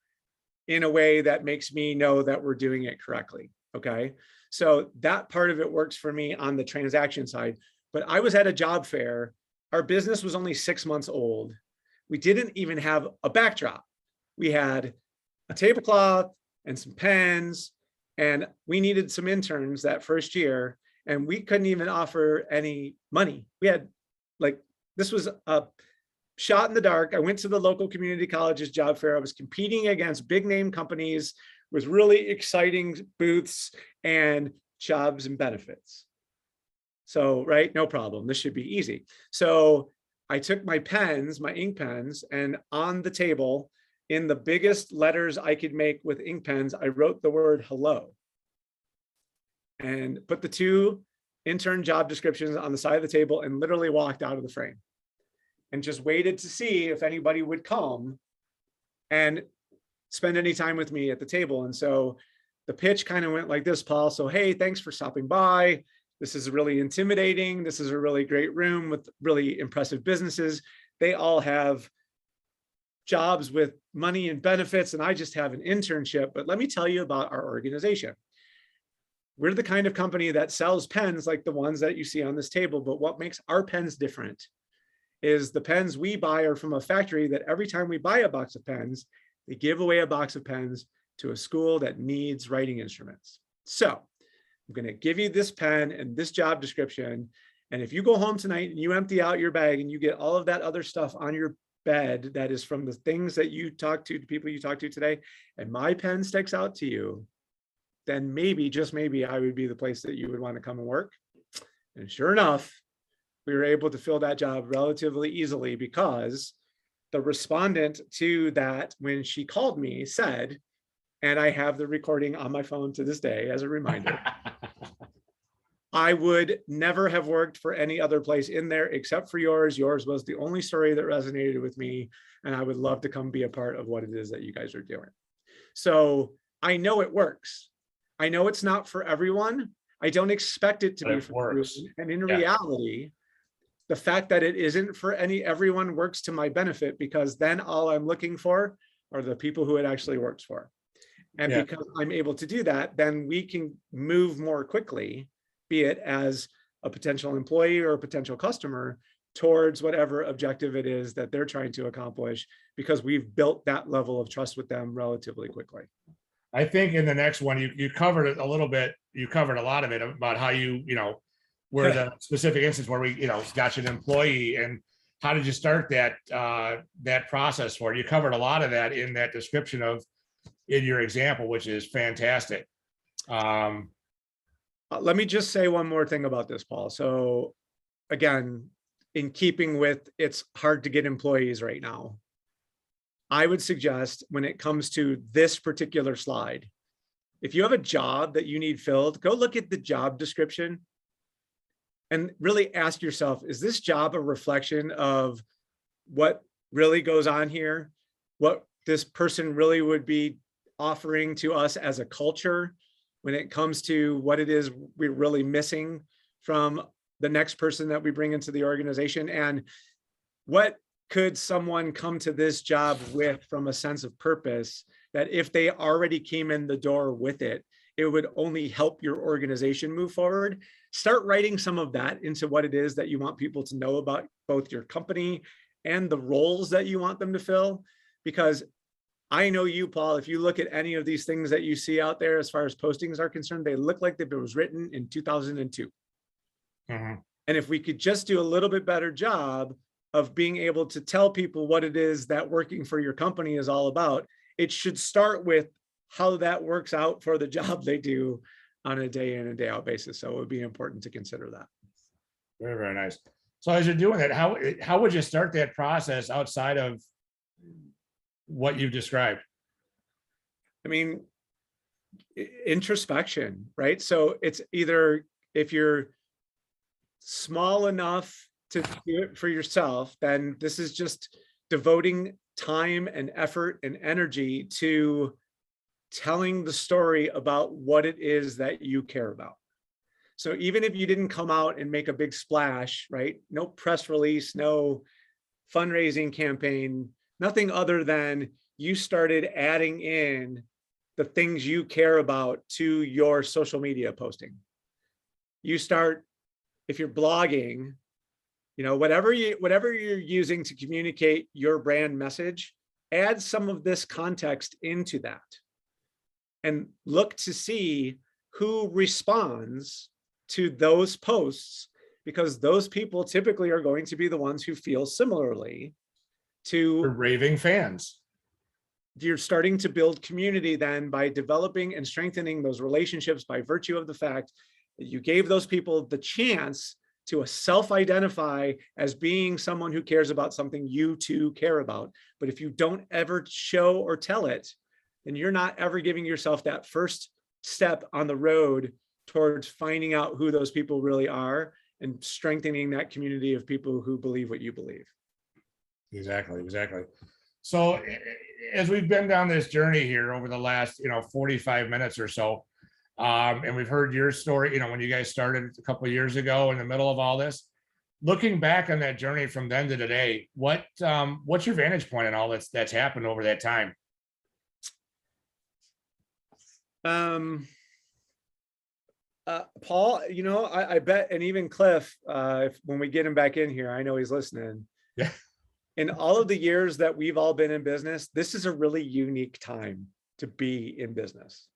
in a way that makes me know that we're doing it correctly. Okay. So that part of it works for me on the transaction side. But I was at a job fair. Our business was only 6 months old. We didn't even have a backdrop. We had a tablecloth and some pens, and we needed some interns that first year, and we couldn't even offer any money. We had this was a shot in the dark. I went to the local community college's job fair. I was competing against big name companies with really exciting booths and jobs and benefits. So, right, no problem. This should be easy. So I took my pens, my ink pens, and on the table, in the biggest letters I could make with ink pens, I wrote the word hello and put the 2 intern job descriptions on the side of the table and literally walked out of the frame. and just waited to see if anybody would come and spend any time with me at the table. And so the pitch kind of went like this, Paul. So, hey, thanks for stopping by. This is really intimidating. This is a really great room with really impressive businesses. They all have jobs with money and benefits, and I just have an internship. But let me tell you about our organization. We're the kind of company that sells pens like the ones that you see on this table. But what makes our pens different is the pens we buy are from a factory that every time we buy a box of pens, they give away a box of pens to a school that needs writing instruments. So I'm going to give you this pen and this job description. And if you go home tonight and you empty out your bag and you get all of that other stuff on your bed that is from the things that you talk to, the people you talk to today, and my pen sticks out to you, then maybe, just maybe, I would be the place that you would want to come and work. And sure enough, we were able to fill that job relatively easily because the respondent to that, when she called me, said, and I have the recording on my phone to this day as a reminder, I would never have worked for any other place in there except for yours. Yours was the only story that resonated with me, and I would love to come be a part of what it is that you guys are doing. So I know it works. I know it's not for everyone. I don't expect it to be for everyone. And in reality, the fact that it isn't for everyone works to my benefit, because then all I'm looking for are the people who it actually works for. And because I'm able to do that, then we can move more quickly, be it as a potential employee or a potential customer, towards whatever objective it is that they're trying to accomplish, because we've built that level of trust with them relatively quickly. I think in the next one, you covered it a little bit. You covered a lot of it about how where the specific instance where we, got you an employee and how did you start that process for it? You covered a lot of that in that description in your example, which is fantastic. Let me just say one more thing about this, Paul. So again, in keeping with, it's hard to get employees right now, I would suggest when it comes to this particular slide, if you have a job that you need filled, go look at the job description and really ask yourself, is this job a reflection of what really goes on here? What this person really would be offering to us as a culture when it comes to what it is we're really missing from the next person that we bring into the organization? And what could someone come to this job with from a sense of purpose that if they already came in the door with it, it would only help your organization move forward? Start writing some of that into what it is that you want people to know about both your company and the roles that you want them to fill. Because I know you, Paul, if you look at any of these things that you see out there as far as postings are concerned, they look like it was written in 2002. And if we could just do a little bit better job of being able to tell people what it is that working for your company is all about, it should start with how that works out for the job they do on a day in and day out basis. So it would be important to consider that. Very, very nice. So as you're doing that, how would you start that process outside of what you've described? I mean, introspection, right? So it's either if you're small enough to do it for yourself, then this is just devoting time and effort and energy to telling the story about what it is that you care about. So even if you didn't come out and make a big splash, right? No press release, no fundraising campaign, nothing other than you started adding in the things you care about to your social media posting. You start, if you're blogging, whatever you're using to communicate your brand message, add some of this context into that and look to see who responds to those posts, because those people typically are going to be the ones who feel similarly to raving fans. You're starting to build community then by developing and strengthening those relationships by virtue of the fact that you gave those people the chance to self-identify as being someone who cares about something you too care about. But if you don't ever show or tell it, then you're not ever giving yourself that first step on the road towards finding out who those people really are and strengthening that community of people who believe what you believe. Exactly, exactly. So as we've been down this journey here over the last, 45 minutes or so, and we've heard your story, when you guys started a couple of years ago in the middle of all this, looking back on that journey from then to today, what's your vantage point on all that's happened over that time? Paul, I bet, and even Cliff, when we get him back in here, I know he's listening. Yeah. In all of the years that we've all been in business, this is a really unique time to be in business.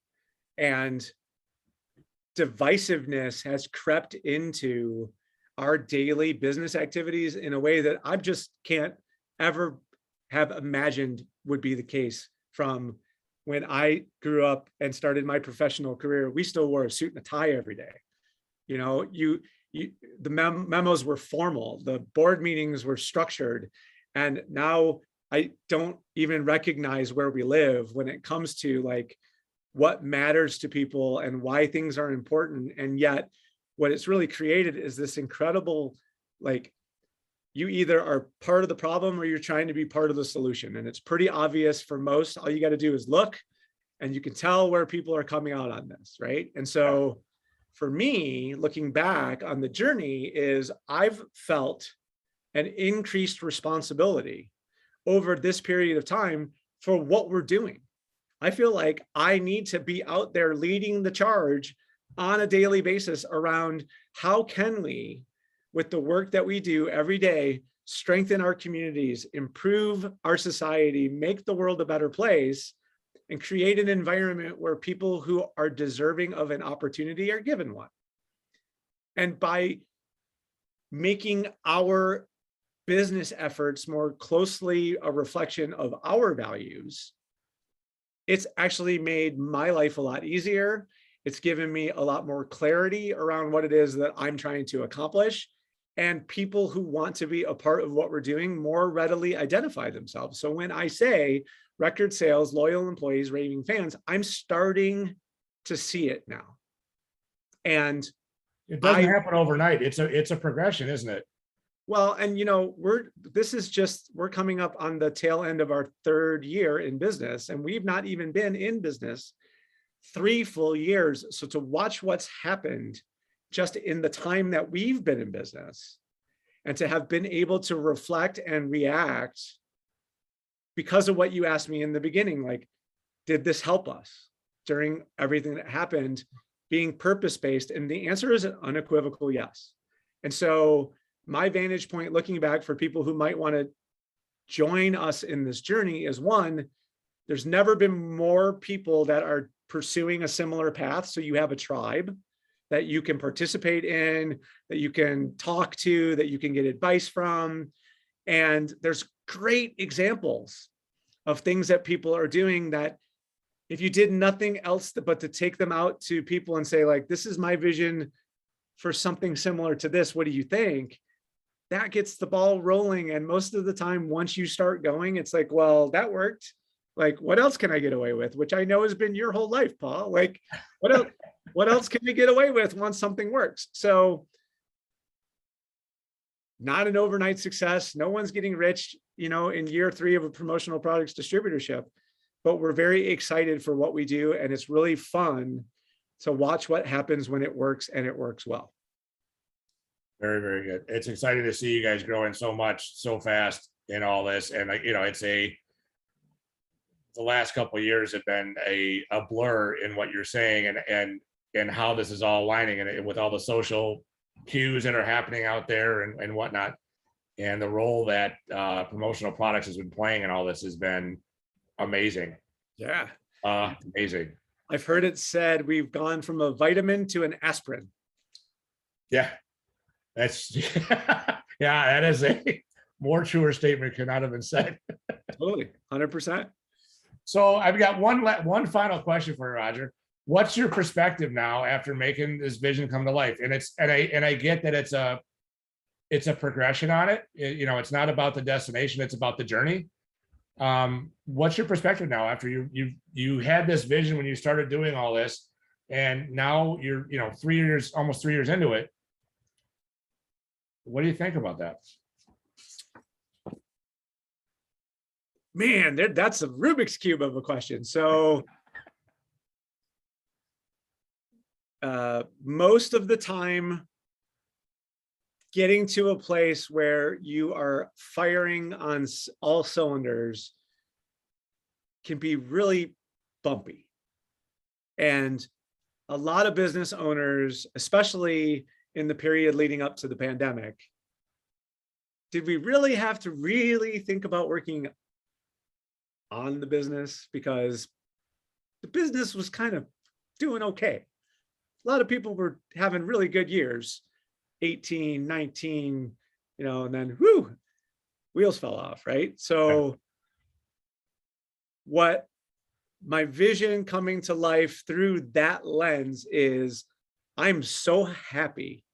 And divisiveness has crept into our daily business activities in a way that I just can't ever have imagined would be the case from when I grew up and started my professional career. We still wore a suit and a tie every day. The memos were formal, the board meetings were structured. And now I don't even recognize where we live when it comes to like what matters to people and why things are important. And yet what it's really created is this incredible, like, you either are part of the problem or you're trying to be part of the solution. And it's pretty obvious for most. All you got to do is look and you can tell where people are coming out on this, right? And so for me, looking back on the journey, is I've felt an increased responsibility over this period of time for what we're doing. I feel like I need to be out there leading the charge on a daily basis around how can we, with the work that we do every day, strengthen our communities, improve our society, make the world a better place, and create an environment where people who are deserving of an opportunity are given one. And by making our business efforts more closely a reflection of our values, it's actually made my life a lot easier. It's given me a lot more clarity around what it is that I'm trying to accomplish. And people who want to be a part of what we're doing more readily identify themselves. So when I say record sales, loyal employees, raving fans, I'm starting to see it now. And it doesn't happen overnight. It's a progression, isn't it? Well, and we're coming up on the tail end of our third year in business, and we've not even been in business 3 full years. So to watch what's happened just in the time that we've been in business, and to have been able to reflect and react because of what you asked me in the beginning, like, did this help us during everything that happened, being purpose-based? And the answer is an unequivocal yes. And so my vantage point looking back for people who might want to join us in this journey is, one, there's never been more people that are pursuing a similar path. So you have a tribe that you can participate in, that you can talk to, that you can get advice from. And there's great examples of things that people are doing that if you did nothing else but to take them out to people and say, like, this is my vision for something similar to this, what do you think? That gets the ball rolling. And most of the time, once you start going, it's like, well, that worked. Like, what else can I get away with? Which I know has been your whole life, Paul. Like, what else can we get away with once something works? So not an overnight success. No one's getting rich, in year 3 of a promotional products distributorship, but we're very excited for what we do. And it's really fun to watch what happens when it works, and it works well. Very, very good. It's exciting to see you guys growing so much, so fast in all this. And the last couple of years have been a blur in what you're saying and how this is all aligning, and with all the social cues that are happening out there and whatnot. And the role that promotional products has been playing in all this has been amazing. Yeah. Amazing. I've heard it said we've gone from a vitamin to an aspirin. Yeah. That's that is a more truer statement could not have been said. Totally. 100%. So I've got one final question for you, Roger. What's your perspective now after making this vision come to life? And I get that it's a progression on it. It's not about the destination, it's about the journey. What's your perspective now after you had this vision when you started doing all this, and now you're almost 3 years into it? What do you think about that? Man, that's a Rubik's Cube of a question. So most of the time, getting to a place where you are firing on all cylinders can be really bumpy. And a lot of business owners, especially in the period leading up to the pandemic, did we really have to really think about working on the business? Because the business was kind of doing okay. A lot of people were having really good years, 18, 19, and then wheels fell off, right? So what my vision coming to life through that lens is, I'm so happy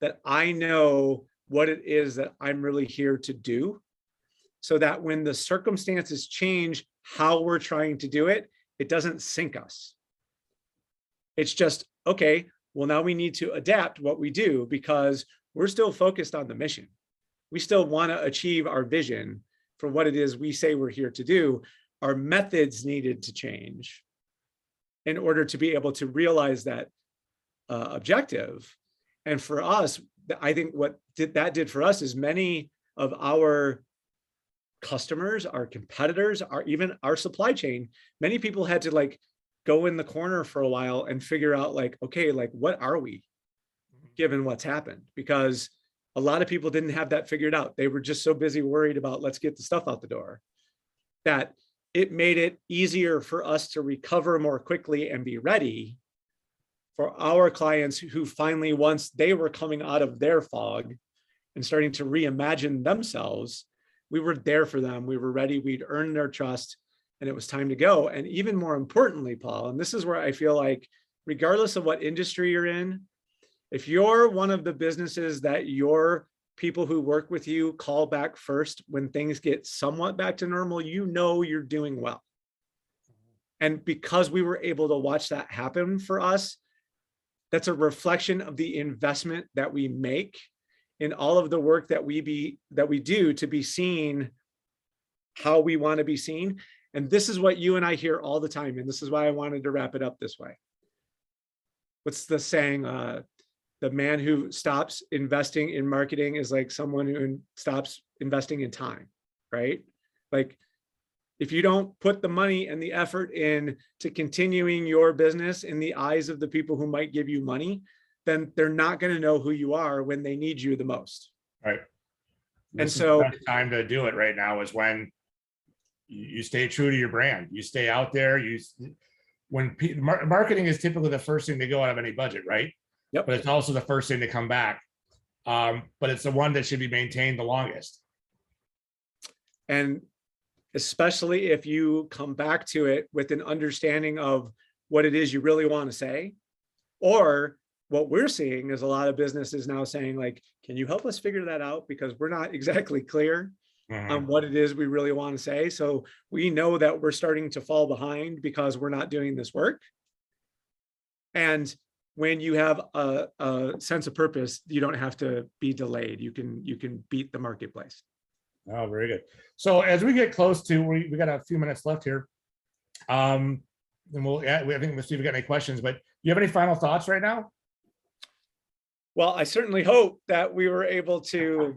that I know what it is that I'm really here to do, so that when the circumstances change how we're trying to do it, it doesn't sink us. It's just, okay, well, now we need to adapt what we do because we're still focused on the mission. We still want to achieve our vision for what it is we say we're here to do. Our methods needed to change in order to be able to realize that objective. And for us, I think what that did for us is many of our customers, our competitors, even our supply chain, many people had to go in the corner for a while and figure out okay, what are we given what's happened? Because a lot of people didn't have that figured out. They were just so busy worried about let's get the stuff out the door, that it made it easier for us to recover more quickly and be ready for our clients who finally, once they were coming out of their fog and starting to reimagine themselves, we were there for them. We were ready. We'd earned their trust and it was time to go. And even more importantly, Paul, and this is where I feel like regardless of what industry you're in, if you're one of the businesses that your people who work with you call back first when things get somewhat back to normal, you're doing well. And because we were able to watch that happen for us, that's a reflection of the investment that we make in all of the work that we do to be seen how we want to be seen. And this is what you and I hear all the time. And this is why I wanted to wrap it up this way. What's the saying? The man who stops investing in marketing is like someone who stops investing in time, right? If you don't put the money and the effort in to continuing your business in the eyes of the people who might give you money, then they're not going to know who you are when they need you the most. Right. And so the time to do it right now is when you stay true to your brand. You stay out there. Marketing is typically the first thing to go out of any budget, right? Yep. But it's also the first thing to come back. But it's the one that should be maintained the longest. And especially if you come back to it with an understanding of what it is you really want to say, or what we're seeing is a lot of businesses now saying can you help us figure that out? Because we're not exactly clear on what it is we really want to say. So we know that we're starting to fall behind because we're not doing this work. And when you have a sense of purpose, you don't have to be delayed. You can beat the marketplace. Oh, very good. So as we get close to, we got a few minutes left here. And I think we'll see if we got any questions, but do you have any final thoughts right now? Well, I certainly hope that we were able to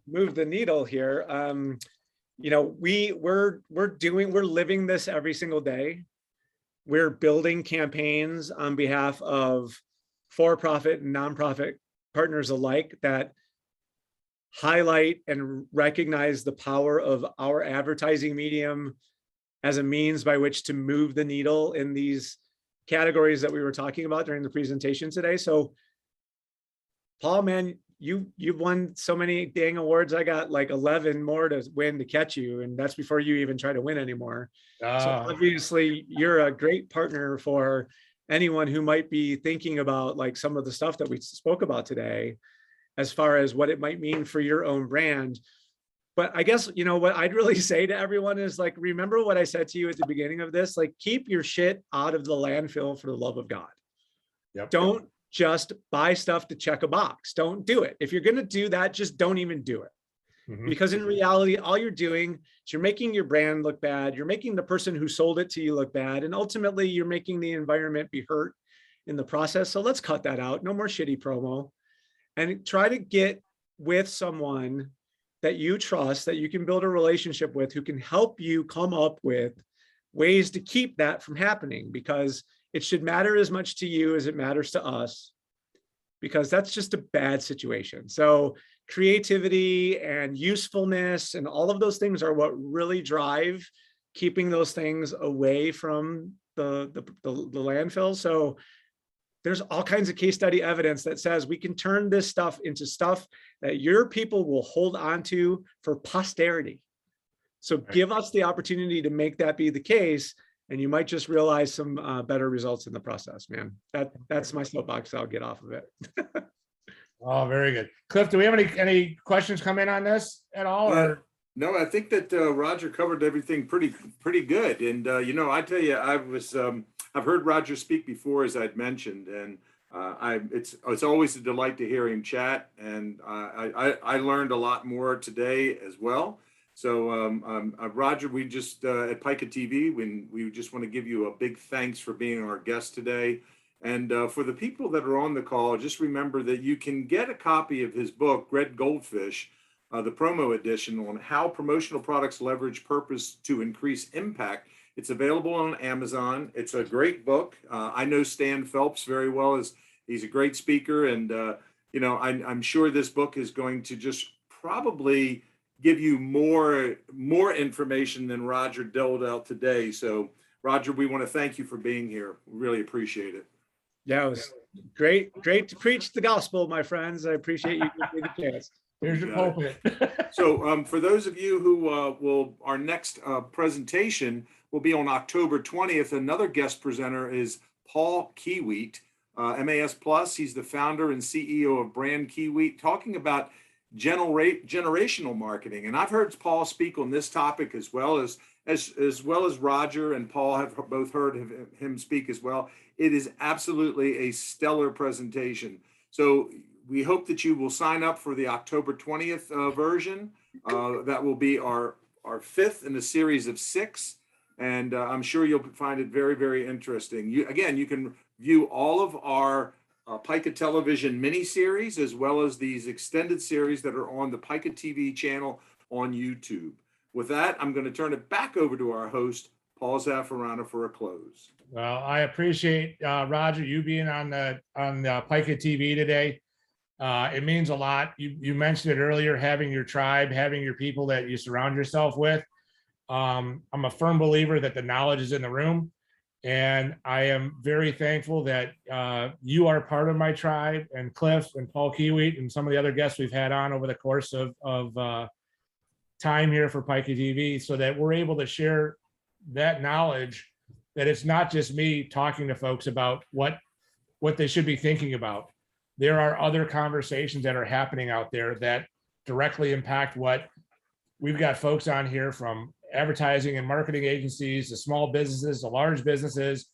move the needle here. We're living this every single day. We're building campaigns on behalf of for-profit and nonprofit partners alike that highlight and recognize the power of our advertising medium as a means by which to move the needle in these categories that we were talking about during the presentation today. So Paul, man, you've won so many dang awards. I got 11 more to win to catch you. And that's before you even try to win anymore. So obviously you're a great partner for anyone who might be thinking about some of the stuff that we spoke about today, as far as what it might mean for your own brand. But I guess, what I'd really say to everyone is remember what I said to you at the beginning of this, keep your shit out of the landfill for the love of God. Yep. Don't just buy stuff to check a box. Don't do it. If you're going to do that, just don't even do it. Mhm. Because in reality, all you're doing is you're making your brand look bad. You're making the person who sold it to you look bad. And ultimately, you're making the environment be hurt in the process. So let's cut that out. No more shitty promo. And try to get with someone that you trust, that you can build a relationship with, who can help you come up with ways to keep that from happening, because it should matter as much to you as it matters to us, because that's just a bad situation. So creativity and usefulness and all of those things are what really drive keeping those things away from the landfill. So there's all kinds of case study evidence that says we can turn this stuff into stuff that your people will hold on to for posterity. So give us the opportunity to make that be the case, and you might just realize some better results in the process, man. That's my soapbox. I'll get off of it. Oh, very good. Cliff, do we have any questions come in on this at all? Or? No, I think that Roger covered everything pretty good. And I tell you, I've heard Roger speak before, as I'd mentioned, and it's always a delight to hear him chat. And I learned a lot more today as well. So Roger, we just at Pica TV, we just want to give you a big thanks for being our guest today. And for the people that are on the call, just remember that you can get a copy of his book, Red Goldfish, the promo edition on how promotional products leverage purpose to increase impact. It's available on Amazon. It's a great book. I know Stan Phelps very well. He's a great speaker. And, I'm sure this book is going to just probably give you more information than Roger doled out today. So, Roger, we want to thank you for being here. We really appreciate it. Yeah, it was great to preach the gospel, my friends. I appreciate you giving me the chance. Here's your pulpit. So for those of you who our next presentation will be on October 20th. Another guest presenter is Paul Kiewit, MAS Plus. He's the founder and CEO of Brand Kiewit, talking about generational marketing. And I've heard Paul speak on this topic as well as Roger and Paul have both heard him speak as well. It is absolutely a stellar presentation. So we hope that you will sign up for the October 20th version. That will be our fifth in a series of 6. And I'm sure you'll find it very, very interesting. You can view all of our Pica Television mini-series, as well as these extended series that are on the Pica TV channel on YouTube. With that, I'm going to turn it back over to our host, Paul Zaffarana, for a close. Well, I appreciate Roger, you being on the Pica TV today. It means a lot. You mentioned it earlier, having your tribe, having your people that you surround yourself with. I'm a firm believer that the knowledge is in the room, and I am very thankful that you are part of my tribe, and Cliff and Paul Kiewit and some of the other guests we've had on over the course of time here for Pica TV, so that we're able to share that knowledge, that it's not just me talking to folks about what they should be thinking about. There are other conversations that are happening out there that directly impact what we've got folks on here, from advertising and marketing agencies to small businesses to large businesses,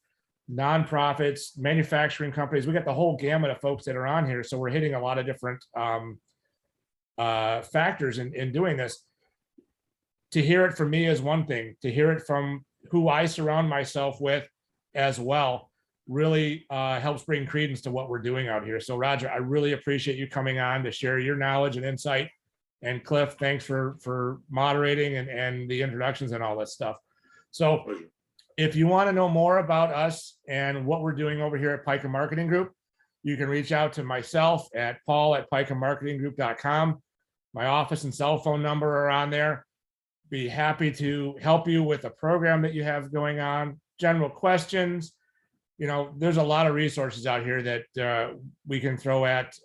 nonprofits, manufacturing companies. We got the whole gamut of folks that are on here. So we're hitting a lot of different factors in doing this. To hear it from me is one thing. To hear it from who I surround myself with as well really helps bring credence to what we're doing out here. So Roger, I really appreciate you coming on to share your knowledge and insight. And Cliff, thanks for moderating and the introductions and all that stuff. So if you want to know more about us and what we're doing over here at Pica Marketing Group, you can reach out to myself at paul@picamarketinggroup.com. My office and cell phone number are on there. Be happy to help you with a program that you have going on, general questions. There's a lot of resources out here that we can throw at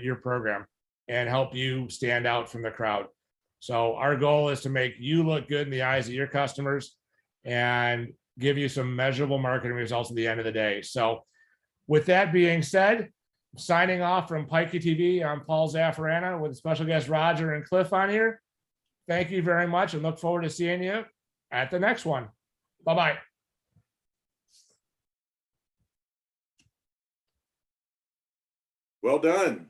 your program and help you stand out from the crowd. So our goal is to make you look good in the eyes of your customers and give you some measurable marketing results at the end of the day. So with that being said, signing off from Pica TV, I'm Paul Zaffarana with special guest Roger and Cliff on here. Thank you very much, and look forward to seeing you at the next one. Bye-bye. Well done.